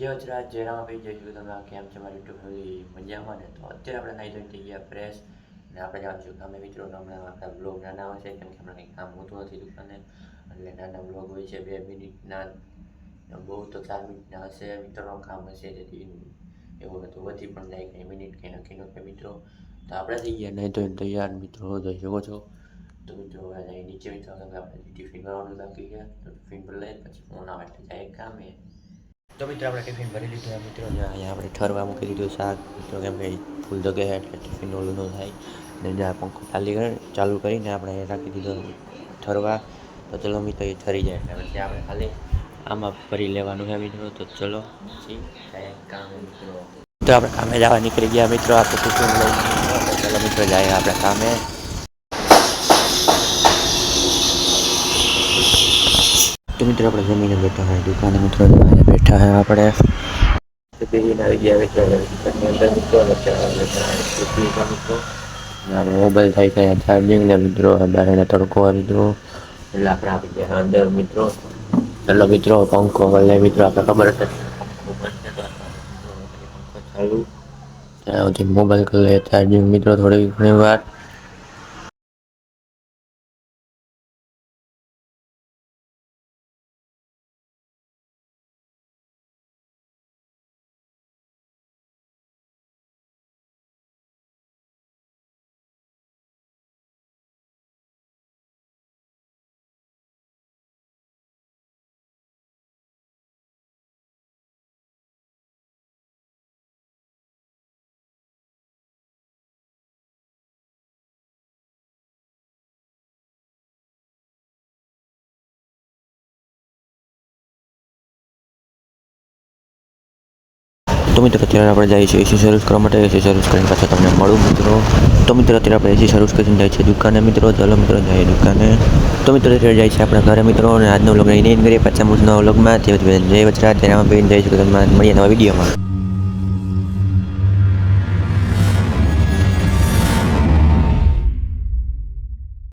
જય વજરાજ જય રામાભાઈ જય શું તમે કેમ છે મારી યુટ્યુબ ફેમિલી મજામાં ને? તો અત્યારે આપણે નાઈ ધોઈને થઈ ગયા ફ્રેશ ને આપણે જવાનું છું કામે મિત્રો. હમણાં આપણા બ્લોગ નાના આવશે કેમ કે હમણાં કંઈ કામ હોતું નથી દુકાને, એટલે નાના બ્લોગ હોય છે 2 મિનિટના, બહુ તો 4 મિનિટના હશે મિત્રોનું કામ હશે, જેથી એવું હતું વધી પણ જાય કંઈ મિનિટ કંઈ નક્કી ન થાય મિત્રો. તો આપણે થઈ ગયા નાઈ ધોઈને તૈયાર મિત્રો, જોઈ શકો છો. તો મિત્રો હવે નીચે મિત્રો આપણે ટિફિન ભરવાનું બાકી ગયા, તો ટિફિન ભરી લઈએ પછી ફોન આવે એટલે જાય કામે. તો મિત્રો આપણે ટિફિન ભરી લીધું મિત્રો. અહીંયા આપણે ઠરવા મૂકી દીધું શાક મિત્રો, કેમ કે ફૂલ દગે એટલે ટિફિન ઓલું ન થાય. ને જ્યાં પંખો ચાલુ કરીને આપણે રાખી દીધો ઠરવા. તો ચલો મિત્રો એ ઠરી જાય એટલે પછી આપણે ખાલી આમાં ભરી લેવાનું છે મિત્રો. તો ચલો પછી જાય કામે મિત્રો. તો આપણે કામે જવા નીકળી ગયા મિત્રો. આપણે ટિફિન લઈ ચલો મિત્રો જાય આપણે કામે. તો મિત્રો આપણે જમીને બેઠા હોય દુકાને મિત્રો, બેઠા હોય આપણે બેહીને આવી ગયા મિત્રો. મોબાઈલ થઈ ગયા ચાર્જિંગ ને મિત્રો, બહારને તડકો મિત્રો, એટલે આપણે આવી ગયા અંદર મિત્રો. ચલો મિત્રો પંખો લે મિત્રો, આપણે ખબર હશે ચાલુ ત્યાં સુધી મોબાઈલ કરી લે ચાર્જિંગ મિત્રો થોડી ઘણી વાર. તો મિત્રો અત્યારે આપણે જઈએ છીએ એસી સર્વિસ કરવા માટે. એસી સર્વિસ કરીને પાછા તમને મળું મિત્રો. તો મિત્રો અત્યારે આપણે એસી સર્વિસ કરીને જાય છે દુકાને મિત્રો. ચાલો મિત્રો જઈએ દુકાને. તો મિત્રો અત્યારે જાય છે આપણા ઘરે મિત્રો, અને આજનો વ્લોગ નહીં કરીએ પાછા મૂળના વ્લોગમાં. જય વજરાજ જય રામાભાઈ જય શ્રી કૃષ્ણ, મળીએ નવા વિડીયોમાં.